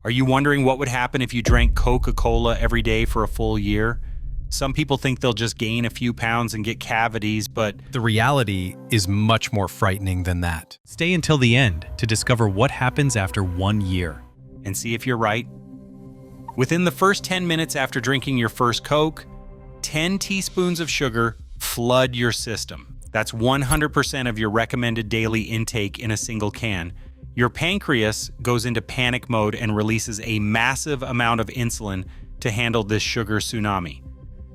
Are you wondering what would happen if you drank Coca-Cola every day for a full year? Some people think they'll just gain a few pounds and get cavities, but The reality is much more frightening than that. Stay until the end to discover what happens after 1 year. and see if you're right. Within the first 10 minutes after drinking your first Coke, 10 teaspoons of sugar flood your system. That's 100% of your recommended daily intake in a single can. Your pancreas goes into panic mode and releases a massive amount of insulin to handle this sugar tsunami.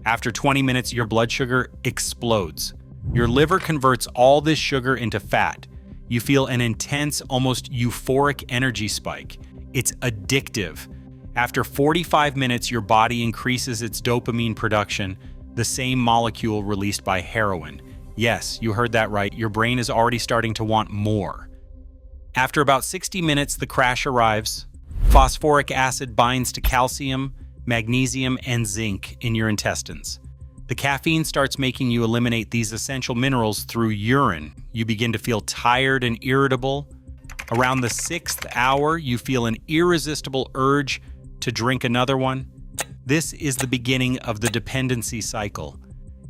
After 20 minutes, your blood sugar explodes. Your liver converts all this sugar into fat. You feel an intense, almost euphoric energy spike. It's addictive. After 45 minutes, your body increases its dopamine production, the same molecule released by heroin. Yes, you heard that right. Your brain is already starting to want more. After about 60 minutes, the crash arrives. Phosphoric acid binds to calcium, magnesium, and zinc in your intestines. The caffeine starts making you eliminate these essential minerals through urine. You begin to feel tired and irritable. Around the 6th hour, you feel an irresistible urge to drink another one. This is the beginning of the dependency cycle.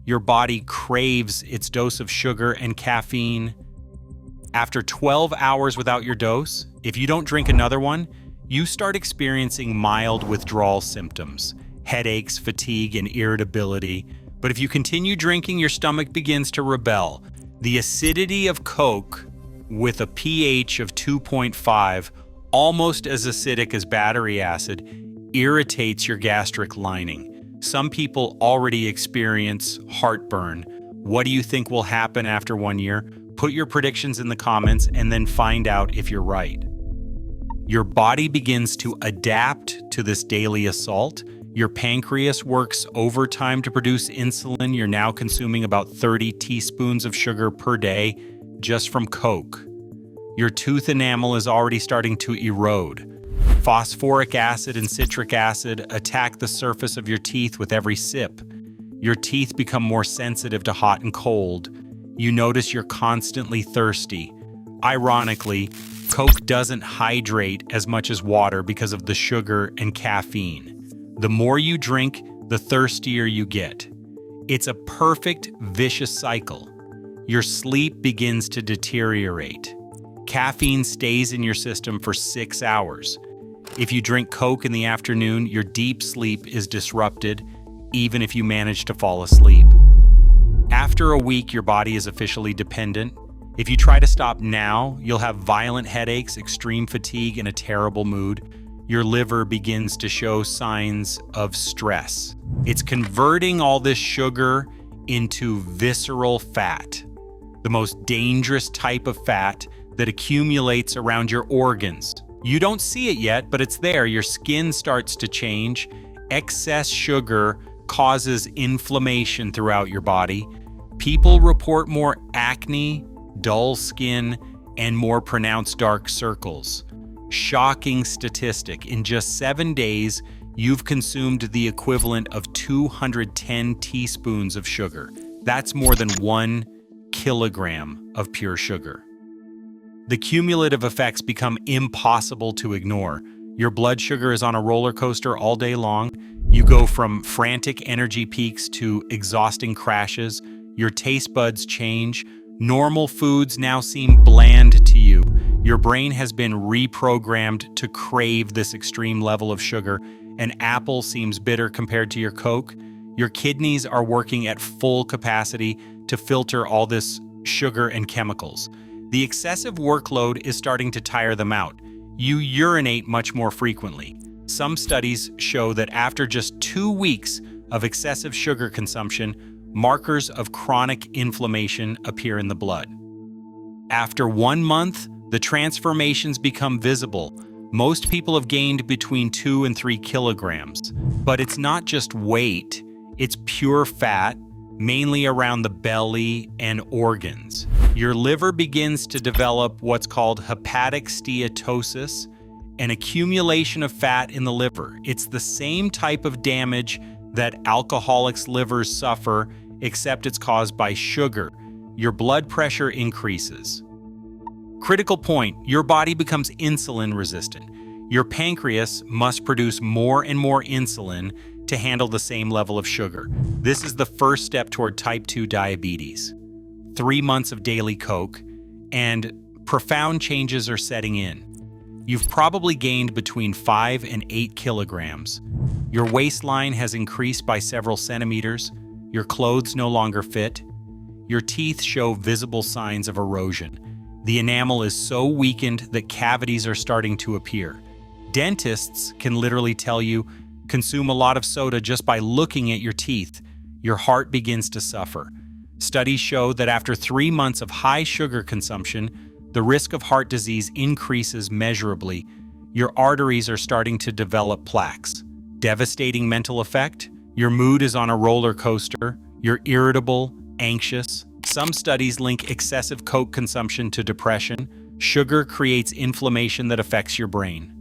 Your body craves its dose of sugar and caffeine. After 12 hours without your dose, if you don't drink another one, you start experiencing mild withdrawal symptoms, headaches, fatigue, and irritability. But if you continue drinking, your stomach begins to rebel. The acidity of Coke, with a pH of 2.5, almost as acidic as battery acid, irritates your gastric lining. Some people already experience heartburn. What do you think will happen after 1 year? Put your predictions in the comments and then find out if you're right. Your body begins to adapt to this daily assault. Your pancreas works overtime to produce insulin. You're now consuming about 30 teaspoons of sugar per day just from Coke. Your tooth enamel is already starting to erode. Phosphoric acid and citric acid attack the surface of your teeth with every sip. Your teeth become more sensitive to hot and cold. You notice you're constantly thirsty. Ironically, Coke doesn't hydrate as much as water because of the sugar and caffeine. The more you drink, the thirstier you get. It's a perfect vicious cycle. Your sleep begins to deteriorate. Caffeine stays in your system for 6 hours. If you drink Coke in the afternoon, your deep sleep is disrupted, even if you manage to fall asleep. After a week, your body is officially dependent. If you try to stop now, you'll have violent headaches, extreme fatigue, and a terrible mood. Your liver begins to show signs of stress. It's converting all this sugar into visceral fat, the most dangerous type of fat that accumulates around your organs. You don't see it yet, but it's there. Your skin starts to change. Excess sugar causes inflammation throughout your body. People report more acne, dull skin, and more pronounced dark circles. Shocking statistic. In just 7 days, you've consumed the equivalent of 210 teaspoons of sugar. That's more than 1 kilogram of pure sugar. The cumulative effects become impossible to ignore. Your blood sugar is on a roller coaster all day long. You go from frantic energy peaks to exhausting crashes. Your taste buds change. Normal foods now seem bland to you. Your brain has been reprogrammed to crave this extreme level of sugar. An apple seems bitter compared to your Coke. Your kidneys are working at full capacity to filter all this sugar and chemicals. The excessive workload is starting to tire them out. You urinate much more frequently. Some studies show that after just 2 weeks of excessive sugar consumption, markers of chronic inflammation appear in the blood. After 1 month, the transformations become visible. Most people have gained between 2 and 3 kilograms. But it's not just weight, it's pure fat, mainly around the belly and organs. Your liver begins to develop what's called hepatic steatosis, an accumulation of fat in the liver. It's the same type of damage that alcoholics' livers suffer, except it's caused by sugar. Your blood pressure increases. Critical point, your body becomes insulin resistant. Your pancreas must produce more and more insulin to handle the same level of sugar. This is the first step toward type 2 diabetes. 3 months of daily Coke, and profound changes are setting in. You've probably gained between 5 and 8 kilograms. Your waistline has increased by several centimeters. Your clothes no longer fit. Your teeth show visible signs of erosion. The enamel is so weakened that cavities are starting to appear. Dentists can literally tell you, consume a lot of soda just by looking at your teeth. Your heart begins to suffer. Studies show that after 3 months of high sugar consumption, the risk of heart disease increases measurably. Your arteries are starting to develop plaques. Devastating mental effect? Your mood is on a roller coaster. You're irritable, anxious. Some studies link excessive Coke consumption to depression. Sugar creates inflammation that affects your brain.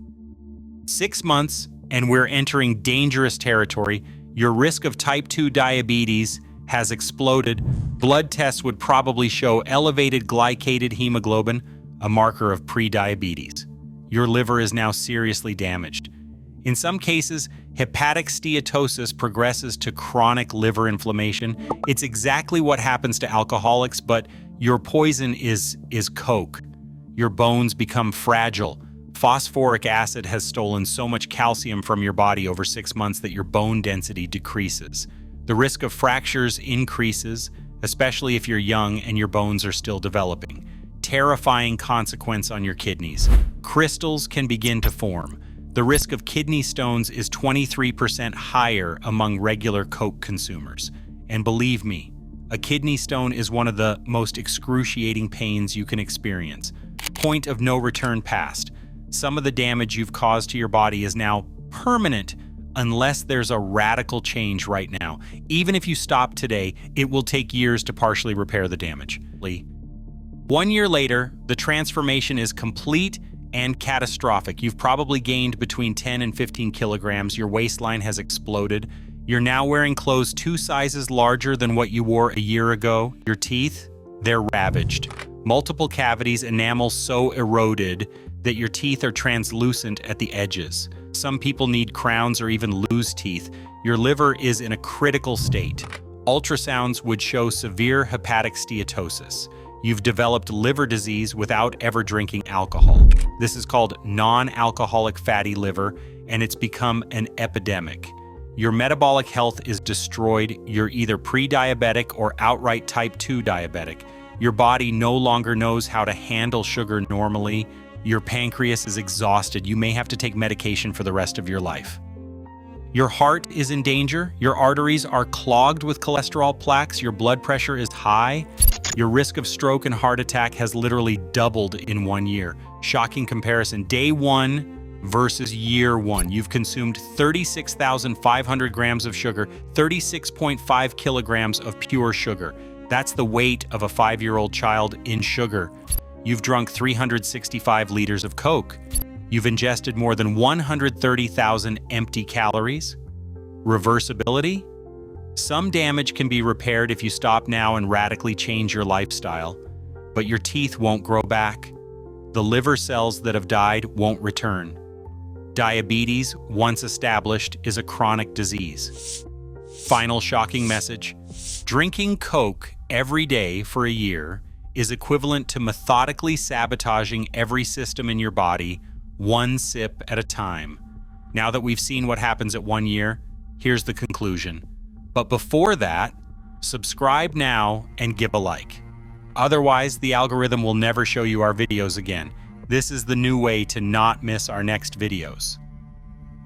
6 months, and we're entering dangerous territory. Your risk of type 2 diabetes has exploded. Blood tests would probably show elevated glycated hemoglobin, a marker of prediabetes. Your liver is now seriously damaged. In some cases, hepatic steatosis progresses to chronic liver inflammation. It's exactly what happens to alcoholics, but your poison is Coke. Your bones become fragile. Phosphoric acid has stolen so much calcium from your body over 6 months that your bone density decreases. The risk of fractures increases, especially if you're young and your bones are still developing. Terrifying consequence on your kidneys. Crystals can begin to form. The risk of kidney stones is 23% higher among regular Coke consumers. And believe me, a kidney stone is one of the most excruciating pains you can experience. Point of no return past. Some of the damage you've caused to your body is now permanent unless there's a radical change right now. Even if you stop today, it will take years to partially repair the damage. 1 year later, the transformation is complete and catastrophic. You've probably gained between 10 and 15 kilograms. Your waistline has exploded. You're now wearing clothes 2 sizes larger than what you wore a year ago. Your teeth, they're ravaged. Multiple cavities, enamel so eroded that your teeth are translucent at the edges. Some people need crowns or even lose teeth. Your liver is in a critical state. Ultrasounds would show severe hepatic steatosis. You've developed liver disease without ever drinking alcohol. This is called non-alcoholic fatty liver, and it's become an epidemic. Your metabolic health is destroyed. You're either pre-diabetic or outright type 2 diabetic. Your body no longer knows how to handle sugar normally. Your pancreas is exhausted. You may have to take medication for the rest of your life. Your heart is in danger. Your arteries are clogged with cholesterol plaques. Your blood pressure is high. Your risk of stroke and heart attack has literally doubled in 1 year. Shocking comparison. Day 1 versus year 1. You've consumed 36,500 grams of sugar, 36.5 kilograms of pure sugar. That's the weight of a 5-year-old child in sugar. You've drunk 365 liters of Coke. You've ingested more than 130,000 empty calories. Reversibility? Some damage can be repaired if you stop now and radically change your lifestyle, but your teeth won't grow back. The liver cells that have died won't return. Diabetes, once established, is a chronic disease. Final shocking message: drinking Coke every day for a year is equivalent to methodically sabotaging every system in your body, 1 sip at a time. Now that we've seen what happens at 1 year, here's the conclusion. But before that, subscribe now and give a like. Otherwise, the algorithm will never show you our videos again. This is the new way to not miss our next videos.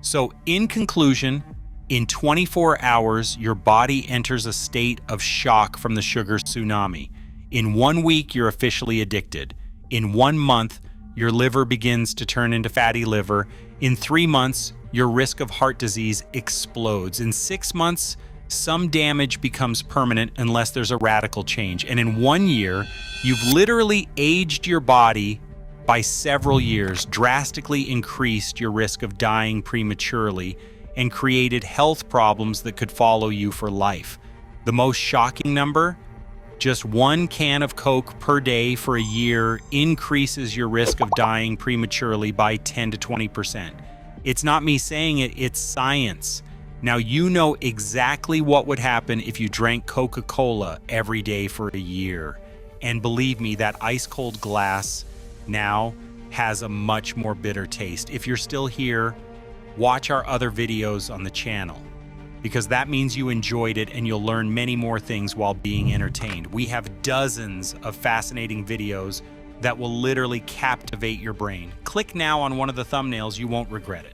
So, in conclusion, in 24 hours, your body enters a state of shock from the sugar tsunami. In 1 week, you're officially addicted. In 1 month, your liver begins to turn into fatty liver. In 3 months, your risk of heart disease explodes. In 6 months, some damage becomes permanent unless there's a radical change. And in 1 year, you've literally aged your body by several years, drastically increased your risk of dying prematurely, and created health problems that could follow you for life. The most shocking number? Just 1 can of Coke per day for a year increases your risk of dying prematurely by 10 to 20%. It's not me saying it, it's science. Now you know exactly what would happen if you drank Coca-Cola every day for a year. And believe me, that ice-cold glass now has a much more bitter taste. If you're still here, watch our other videos on the channel, because that means you enjoyed it and you'll learn many more things while being entertained. We have dozens of fascinating videos that will literally captivate your brain. Click now on one of the thumbnails, you won't regret it.